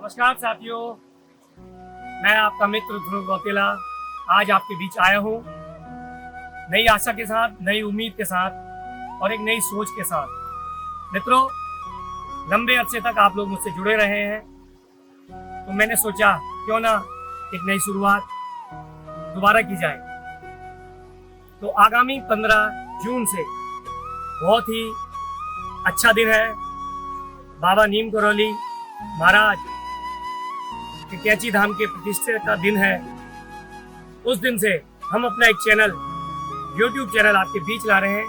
नमस्कार साथियों, मैं आपका मित्र ध्रुव गौतेला आज आपके बीच आया हूँ नई आशा के साथ, नई उम्मीद के साथ और एक नई सोच के साथ। मित्रों, लंबे अरसे तक आप लोग मुझसे जुड़े रहे हैं, तो मैंने सोचा क्यों ना एक नई शुरुआत दोबारा की जाए। तो आगामी 15 जून से बहुत ही अच्छा दिन है। बाबा नीम करौली महाराज के कैंची धाम के प्रतिष्ठा का दिन है। उस दिन से हम अपना एक चैनल, YouTube चैनल आपके बीच ला रहे हैं,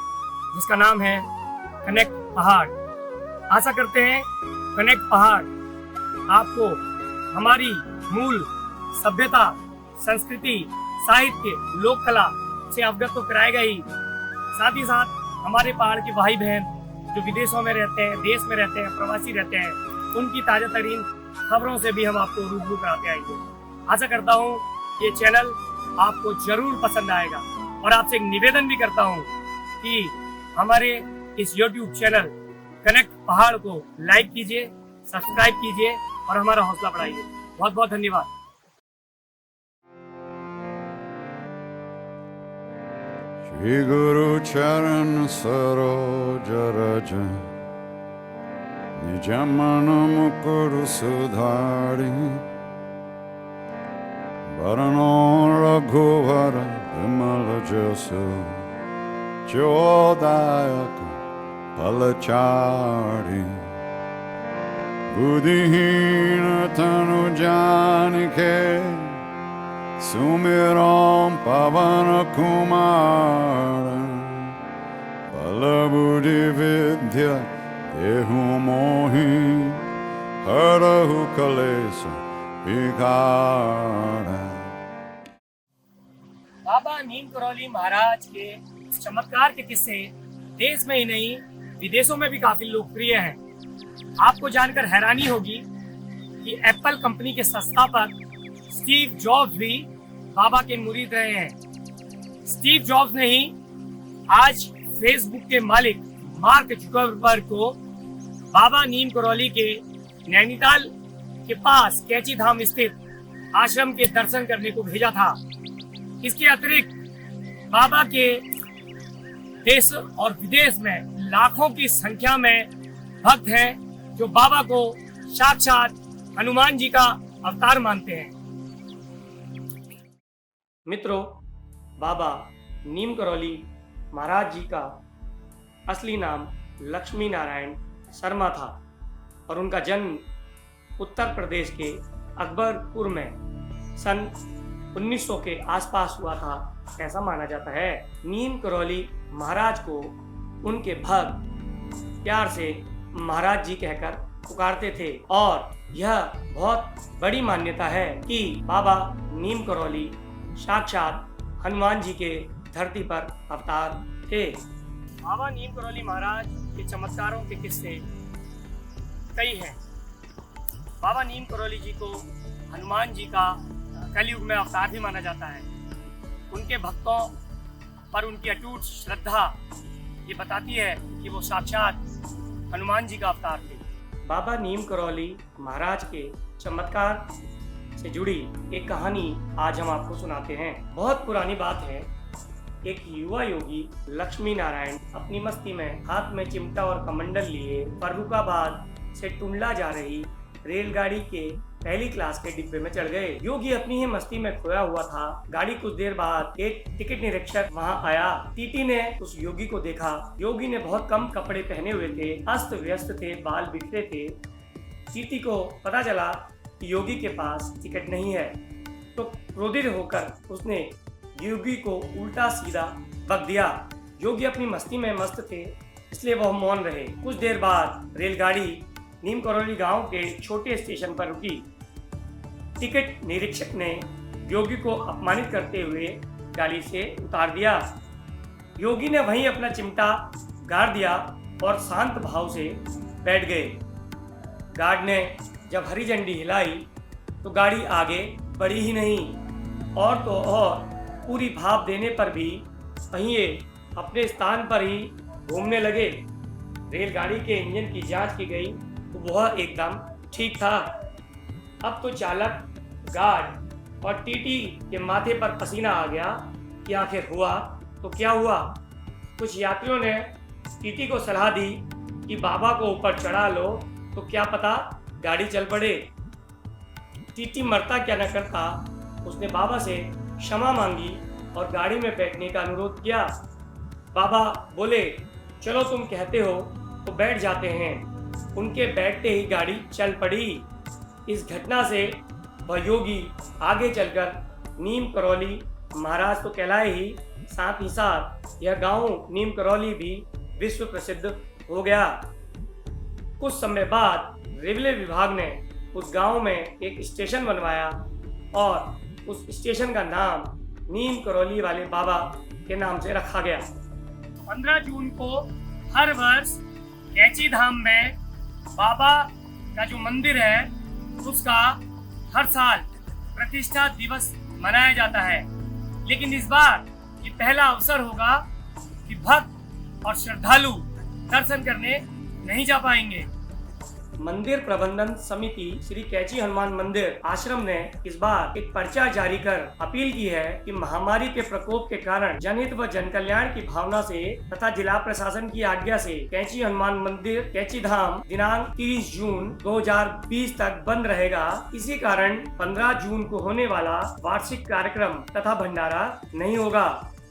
जिसका नाम है कनेक्ट पहाड़। आशा करते हैं कनेक्ट पहाड़ आपको हमारी मूल सभ्यता, संस्कृति, साहित्य, लोक कला से अवगत तो कराएगा ही, साथ ही साथ हमारे पहाड़ के भाई बहन जो विदेशों में रहते हैं, देश में रहते हैं, प्रवासी रहते हैं, उनकी ताजा तरीन खबरों से भी हम आपको रूबरू कराते आएंगे। आशा करता हूँ ये चैनल आपको जरूर पसंद आएगा और आपसे एक निवेदन भी करता हूँ कि हमारे इस YouTube चैनल कनेक्ट पहाड़ को लाइक कीजिए, सब्सक्राइब कीजिए और हमारा हौसला बढ़ाइए। बहुत बहुत धन्यवाद। श्री गुरु चरण सरोज रज निज मन मुकुर सुधारि वरनो रघुवर विमल जसु चोदायक फलचारि बुद्धिहीन तनु जानिके सुमिरो पवन कुमार बल बुद्धि विद्या देहु मोहि हरहु कलेश विकार। बाबा नीम करौली महाराज के चमत्कार के किस्से देश में ही नहीं, विदेशों में भी काफी लोकप्रिय हैं। आपको जानकर हैरानी होगी कि एप्पल कंपनी के संस्थापक स्टीव जॉब्स भी बाबा के मुरीद रहे हैं। स्टीव जॉब्स ने ही आज फेसबुक के मालिक मार्क जुकरबर्ग को बाबा नीम करौली के नैनीताल के पास कैंची धाम स्थित आश्रम के दर्शन करने को भेजा था। इसके अतिरिक्त बाबा के देश और विदेश में लाखों की संख्या में भक्त हैं जो बाबा को साक्षात हनुमान जी का अवतार मानते हैं। मित्रों, बाबा नीम करौली महाराज जी का असली नाम लक्ष्मी नारायण शर्मा था और उनका जन्म उत्तर प्रदेश के अकबरपुर में सन 1900 के आसपास हुआ था, ऐसा माना जाता है। नीम करौली महाराज को उनके भक्त प्यार से महाराज जी कहकर पुकारते थे और यह बहुत बड़ी मान्यता है कि बाबा नीम करौली साक्षात हनुमान जी के धरती पर अवतार थे। बाबा नीम करौली महाराज के चमत्कारों के किस्से कई हैं। बाबा नीम करौली जी को हनुमान जी का कलयुग में अवतार भी माना जाता है। उनके भक्तों पर उनकी अटूट श्रद्धा ये बताती है कि वो साक्षात हनुमान जी का अवतार थे। बाबा नीम करौली महाराज के चमत्कार से जुड़ी एक कहानी आज हम आपको सुनाते हैं। बहुत पुरानी बात है। एक युवा योगी लक्ष्मी नारायण अपनी मस्ती में हाथ में चिमटा और कमंडल लिए फर्रुखाबाद से टुंडला जा रही रेलगाड़ी के पहली क्लास के डिब्बे में चढ़ गए। योगी अपनी ही मस्ती में खोया हुआ था। गाड़ी कुछ देर बाद एक टिकट निरीक्षक वहां आया। टीटी ने उस योगी को देखा। योगी ने बहुत कम कपड़े पहने हुए थे, अस्त व्यस्त थे, बाल बिखरे थे। टीटी को पता चला कि योगी के पास टिकट नहीं है, तो क्रोधित होकर उसने योगी को उल्टा सीधा बक दिया। योगी अपनी मस्ती में मस्त थे, इसलिए वह मौन रहे। कुछ देर बाद रेलगाड़ी नीम करौली गांव के छोटे स्टेशन पर रुकी। टिकट निरीक्षक ने योगी को अपमानित करते हुए गाड़ी से उतार दिया। योगी ने वहीं अपना चिमटा गाड़ दिया और शांत भाव से बैठ गए। गार्ड ने जब हरी झंडी हिलाई तो गाड़ी आगे बढ़ी ही नहीं और तो और पूरी भाप देने पर भी पहिए अपने स्थान पर ही घूमने लगे। रेलगाड़ी के इंजन की जांच की गई तो वह एकदम ठीक था। अब तो चालक, गार्ड और टीटी के माथे पर पसीना आ गया कि आखिर हुआ तो क्या हुआ। कुछ यात्रियों ने टीटी को सलाह दी कि बाबा को ऊपर चढ़ा लो तो क्या पता गाड़ी चल पड़े। टीटी मरता क्या न करता, उसने बाबा से क्षमा मांगी और गाड़ी में बैठने का अनुरोध किया। बाबा बोले, चलो तुम कहते हो तो बैठ जाते हैं। उनके बैठते ही गाड़ी चल पड़ी। इस घटना से वह योगी आगे चलकर नीम करौली महाराज तो कहलाए ही, साथ ही साथ यह गांव नीम करौली भी विश्व प्रसिद्ध हो गया। कुछ समय बाद रेलवे विभाग ने उस गांव में एक स्टेशन बनवाया और उस स्टेशन का नाम नीम करौली वाले बाबा के नाम से रखा गया। 15 जून को हर वर्ष कैची धाम में बाबा का जो मंदिर है उसका हर साल प्रतिष्ठा दिवस मनाया जाता है। लेकिन इस बार ये पहला अवसर होगा कि भक्त और श्रद्धालु दर्शन करने नहीं जा पाएंगे। मंदिर प्रबंधन समिति श्री कैची हनुमान मंदिर आश्रम ने इस बार एक पर्चा जारी कर अपील की है कि महामारी के प्रकोप के कारण जनहित व जन कल्याण की भावना से तथा जिला प्रशासन की आज्ञा से कैची हनुमान मंदिर कैची धाम दिनांक 30 जून 2020 तक बंद रहेगा। इसी कारण 15 जून को होने वाला वार्षिक कार्यक्रम तथा भंडारा नहीं होगा।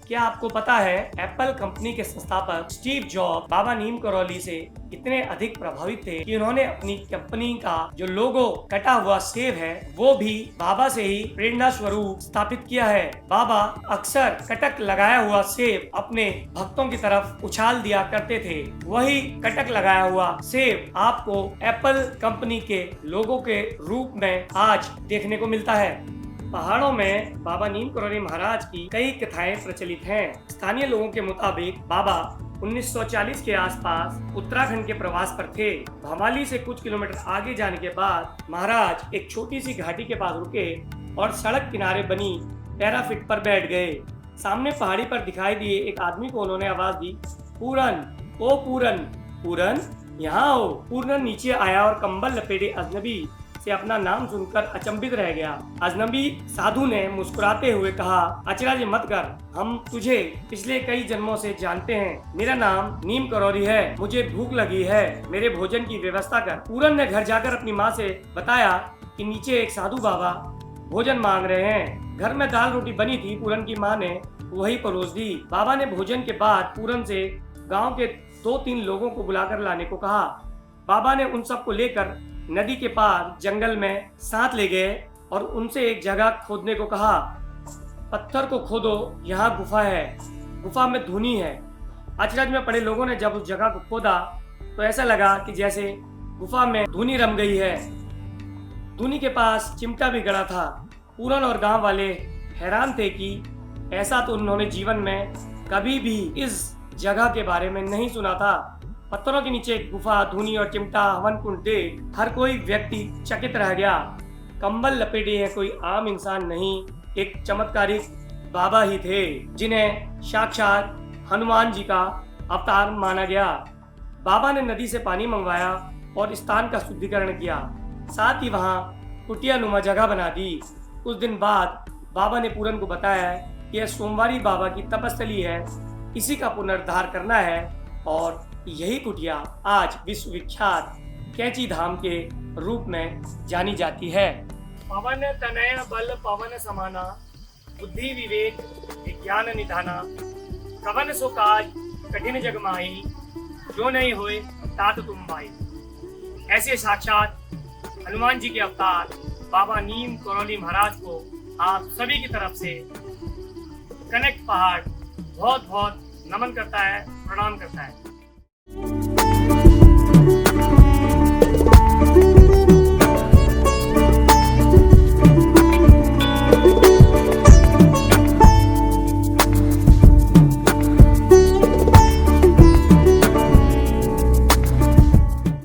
क्या आपको पता है एप्पल कंपनी के संस्थापक स्टीव जॉब बाबा नीम करौली से इतने अधिक प्रभावित थे कि उन्होंने अपनी कंपनी का जो लोगो कटा हुआ सेब है वो भी बाबा से ही प्रेरणा स्वरूप स्थापित किया है। बाबा अक्सर कटक लगाया हुआ सेब अपने भक्तों की तरफ उछाल दिया करते थे। वही कटक लगाया हुआ सेब आपको एप्पल कंपनी के लोगो के रूप में आज देखने को मिलता है। पहाड़ों में बाबा नीम करौली महाराज की कई कथाएं प्रचलित हैं। स्थानीय लोगों के मुताबिक बाबा 1940 के आसपास उत्तराखंड के प्रवास पर थे। भवाली से कुछ किलोमीटर आगे जाने के बाद महाराज एक छोटी सी घाटी के पास रुके और सड़क किनारे बनी पैराफिट पर बैठ गए। सामने पहाड़ी पर दिखाई दिए एक आदमी को उन्होंने आवाज दी, पूरन, ओ पूरन, पूरन यहाँ आओ। पूरन नीचे आया और कंबल लपेटे अजनबी से अपना नाम सुनकर अचंभित रह गया। अजनबी साधु ने मुस्कुराते हुए कहा, अचरज मत कर, हम तुझे पिछले कई जन्मों से जानते हैं। मेरा नाम नीम करौली है, मुझे भूख लगी है, मेरे भोजन की व्यवस्था कर। पूरन ने घर जाकर अपनी माँ से बताया कि नीचे एक साधु बाबा भोजन मांग रहे हैं। घर में दाल रोटी बनी थी, पूरन की माँ ने वही परोस दी। बाबा ने भोजन के बाद पूरन से गाँव के 2-3 लोगों को बुलाकर लाने को कहा। बाबा ने उन सबको लेकर नदी के पार जंगल में साथ ले गए और उनसे एक जगह खोदने को कहा। पत्थर को खोदो, यहाँ गुफा है, गुफा में धुनी है। अचरज में पड़े लोगों ने जब उस जगह को खोदा तो ऐसा लगा कि जैसे गुफा में धुनी रम गई है। धुनी के पास चिमटा भी गड़ा था। पूरन और गांव वाले हैरान थे कि ऐसा तो उन्होंने जीवन में कभी भी इस जगह के बारे में नहीं सुना था। पत्थरों के नीचे एक गुफा, धुनी और चिमटा, हवन कुंड देख हर कोई व्यक्ति चकित रह गया। कंबल लपेटे हैं कोई आम इंसान नहीं, एक चमत्कारिक बाबा ही थे जिन्हें साक्षात हनुमान जी का अवतार माना गया। बाबा ने नदी से पानी मंगवाया और स्थान का शुद्धिकरण किया, साथ ही वहां कुटिया नुमा जगह बना दी। कुछ दिन बाद बाबा ने पूरन को बताया कि यह सोमवारी बाबा की तपस्थली है, इसी का पुनरुद्धार करना है और यही कुटिया आज विश्व विख्यात कैची धाम के रूप में जानी जाती है। पवन तनय बल पवन समाना, बुद्धि विवेक विज्ञान निधाना, कवन सो काज कठिन जग माही, जो नहीं होए तात तुम भाई। ऐसे साक्षात हनुमान जी के अवतार बाबा नीम करौली महाराज को आप सभी की तरफ से कनेक्ट पहाड़ बहुत बहुत नमन करता है, प्रणाम करता है।